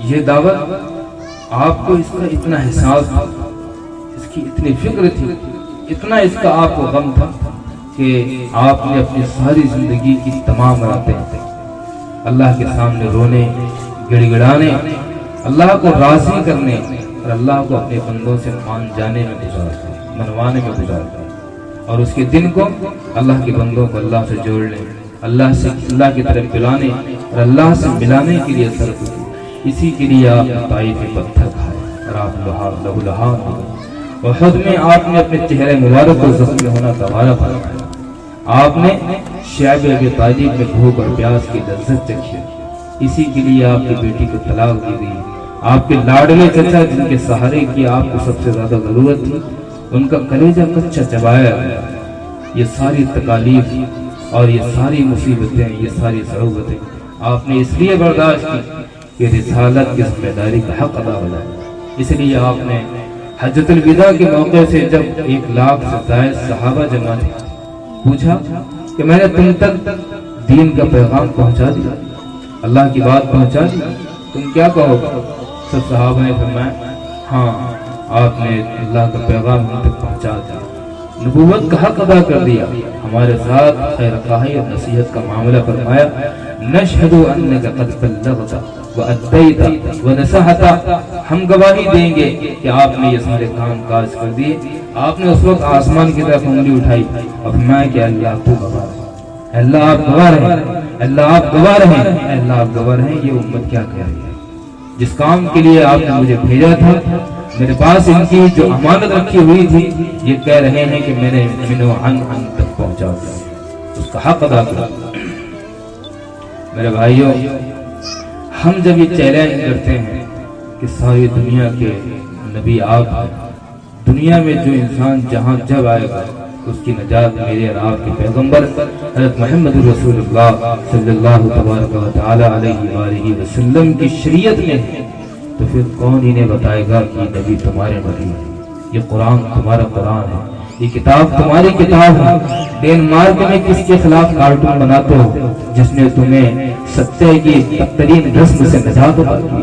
یہ دعوت آپ کو اس کا اتنا احساس تھا، اس کی اتنی فکر تھی، اتنا اس کا آپ کو غم تھا کہ آپ نے اپنی ساری زندگی کی تمام راتیں اللہ کے سامنے رونے، گڑ گڑانے، اللہ کو راضی کرنے اور اللہ کو اپنے بندوں سے مان جانے میں گزار دی، منوانے میں گزار دی، اور اس کے دن کو اللہ کے بندوں کو اللہ سے جوڑنے، اللہ کی طرف بلانے اور اللہ سے ملانے کے لیے صرف کی۔ اسی کے لیے آپ نے طائف میں پتھر کھائے اور آپ لہو لہان ہوئے، احد میں آپ نے اپنے چہرے مبارک کو زخمی ہونا گوارا فرمایا، آپ نے شعب ابی طالب میں بھوک اور پیاس کی لذت چکھی، اسی کے لیے آپ کی بیٹی کو طلاق دی گئی، آپ کے لاڈلے چچا جن کے سہارے کی آپ کو سب سے زیادہ ضرورت تھی ان کا کلیجہ کچا چبایا گیا۔ یہ ساری تکالیف اور یہ ساری مصیبتیں، یہ ساری ضرورتیں آپ نے اس لیے برداشت کی کہ رسالت کی ذمہ داری کا حق ادا ہو جائے۔ اس لیے آپ نے حجۃ الوداع کے موقع سے جب 1 لاکھ سے زائد صحابہ جمع تھے، پوچھا کہ میں نے تم تک دین کا پیغام پہنچا دیا، اللہ کی بات پہنچا دی، تم کیا کہو گے؟ سب صحابہ نے فرمایا ہاں آپ نے اللہ کا پیغام ہم تک پہنچا دیا، نبوت کا حق ادا کر دیا، ہمارے ساتھ خیر خواہی اور نصیحت کا معاملہ فرمایا، نشہد انک قد بلغت وادیت ونصحت، ہم گواہی دیں گے کہ آپ نے یہ سارے کام کاج کر دیے۔ آپ نے اس وقت آسمان کی طرف انگلی اٹھائی اور فرمایا کہ اللہ تو گواہ ہے، اللہ آپ گواہ رہیں، اللہ آپ گواہ رہیں، اللہ آپ گواہ رہیں، یہ امت کیا کہہ رہی ہے؟ جس کام کے لیے آپ نے مجھے بھیجا تھا، میرے پاس ان کی جو امانت رکھی ہوئی تھی، یہ کہہ رہے ہیں کہ میں نے منو عن تک پہنچا دیا، اس کا حق ادا کیا۔ میرے بھائیوں، ہم جب یہ چیلنج کرتے ہیں کہ ساری دنیا کے نبی آپ ہیں، دنیا میں جو انسان جہاں جب آئے گا اس کی نجات میرے اور آپ کے پیغمبر حضرت محمد رسول اللہ صلی اللہ تبارک و تعالی علیہ وآلہ وسلم کی شریعت میں ہے، تو پھر کون انہیں بتائے گا کہ یہ نبی تمہارے نبی ہے، یہ قرآن تمہارا قرآن ہے، یہ کتاب تمہاری کتاب ہے؟ ڈینمارک میں کس کے خلاف کارٹون بناتے ہو جس نے تمہیں ستے کی بدترین رسم سے نجات عطا کی؟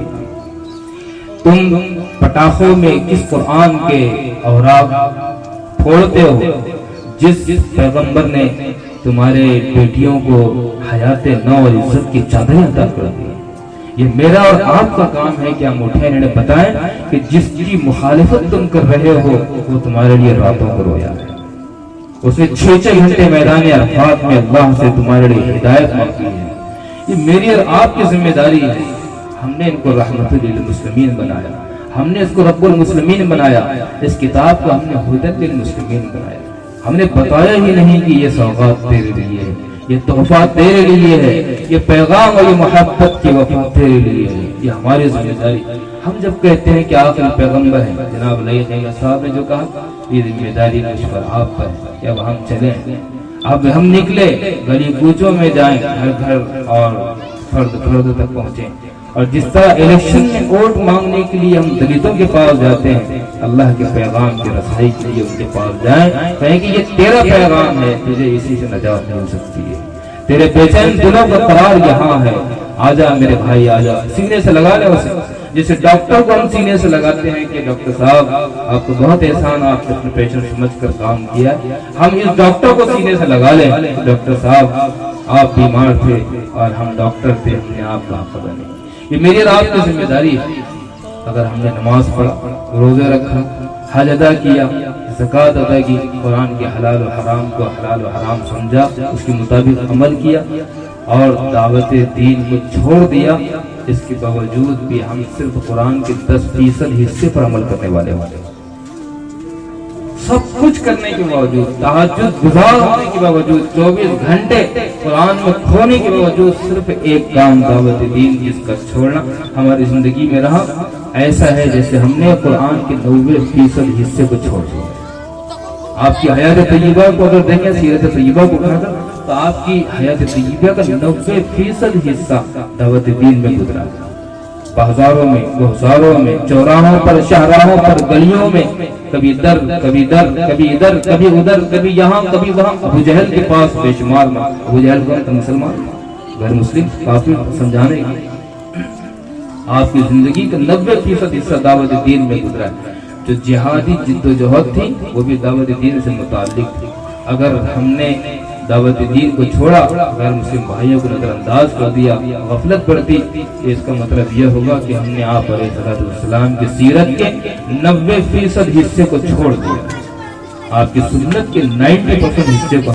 تم پٹاخوں میں کس قرآن کے اوراق پھوڑتے ہو جس پیغمبر نے تمہارے بیٹیوں کو حیات نو اور عزت کی چادریں عطا کر دی؟ یہ میرا اور آپ کا کام ہے کہ ہم اٹھیں انہیں بتائیں کہ جس کی مخالفت تم کر رہے ہو وہ تمہارے لیے راتوں کو رویا ہے، اس نے 6 گھنٹے میدان عرفات میں اللہ سے تمہارے لیے ہدایت مانگی ہے۔ یہ میری اور آپ کی ذمہ داری ہے، ہم نے ان کو رحمت للمسلمین بنایا، ہم نے اس کو رب المسلمین بنایا، اس کتاب کو ہم نے ہدیٰ للمسلمین بنایا، ہم نے بتایا ہی نہیں کہ یہ سوغات تیرے لیے ہے، یہ تحفہ تیرے لیے ہے، یہ پیغام اور یہ محبت کی وفا تیرے لیے ہے، یہ ہماری ذمہ داری۔ ہم جب کہتے ہیں کہ آخری پیغمبر ہے، جناب علیہ صاحب نے جو کہا یہ ذمہ داری مجھ پر آپ پر ہے کہ اب ہم چلیں، اب ہم نکلے، گلی کوچوں میں جائیں، گھر گھر اور فرد فرد تک پہنچیں، اور جس طرح الیکشن میں ووٹ مانگنے کے لیے ہم دلتوں کے پاس جاتے ہیں، اللہ کے پیغام کی رسائی کے لیے ان کے پاس جائیں، کہیں کہ یہ تیرا پیغام ہے، تجھے اسی سے نجات مل سکتی ہے، تیرے بے چین دلوں کا قرار یہاں ہے، آجا میرے بھائی آجا، سینے سے لگا لے اسے، جیسے ڈاکٹر کو ہم سینے سے لگاتے ہیں کہ ڈاکٹر صاحب آپ کو بہت احسان، آپ نے اپنے پیشنٹ سمجھ کر کام کیا، ہم اس ڈاکٹر کو سینے سے لگا لیں، ڈاکٹر صاحب آپ بیمار تھے اور ہم ڈاکٹر تھے، ہم نے آپ کا حق ادا نہیں۔ یہ میری اور آپ کی ذمہ داری ہے۔ اگر ہم نے نماز پڑھا، روزے رکھا، حج ادا کیا، زکوٰۃ ادا کی، قرآن کے حلال و حرام کو حلال و حرام سمجھا، اس کے مطابق عمل کیا اور دعوت دین کو چھوڑ دیا، اس کے باوجود بھی ہم صرف قرآن کے 10% حصے پر عمل کرنے والے ہیں۔ سب کچھ کرنے کے باوجود، تہجد گزار ہونے کے باوجود، 24 گھنٹے قرآن میں کھونے کے باوجود، صرف ایک کام دعوت دین جس کا چھوڑنا ہماری زندگی میں رہا، ایسا ہے جیسے ہم نے قرآن کے 90% حصے کو چھوڑ دیا۔ آپ کی حیات طیبہ کو اگر دیکھیں، سیرت طیبہ کو اٹھا کر، تو آپ کی حیات طیبہ کا 90% حصہ دعوت دین میں گزرا، بازاروں میں، گہساروں میں، چوراہوں پر، شاہراہوں پر، گلیوں میں، کبھی ادھر کبھی ادھر، کبھی یہاں کبھی وہاں، ابو جہل کے پاس بے شمار ابو جہل کو مسلمان غیر مسلم کافی سمجھانے کی آپ کی زندگی کا 90% حصہ دعوت دین میں گزرا ہے. جو جہادی جد و جہد تھی وہ بھی دعوت دین سے متعلق تھی. اگر ہم نے دعوت دین کو چھوڑا، غیر مسلم بھائیوں کو نظر انداز کر دیا، غفلت برتی، تو اس کا مطلب یہ ہوگا کہ ہم نے آپ علیہ السلام کی سیرت کے 90% حصے کو چھوڑ دیا، آپ کی سنت کے 90% حصے کو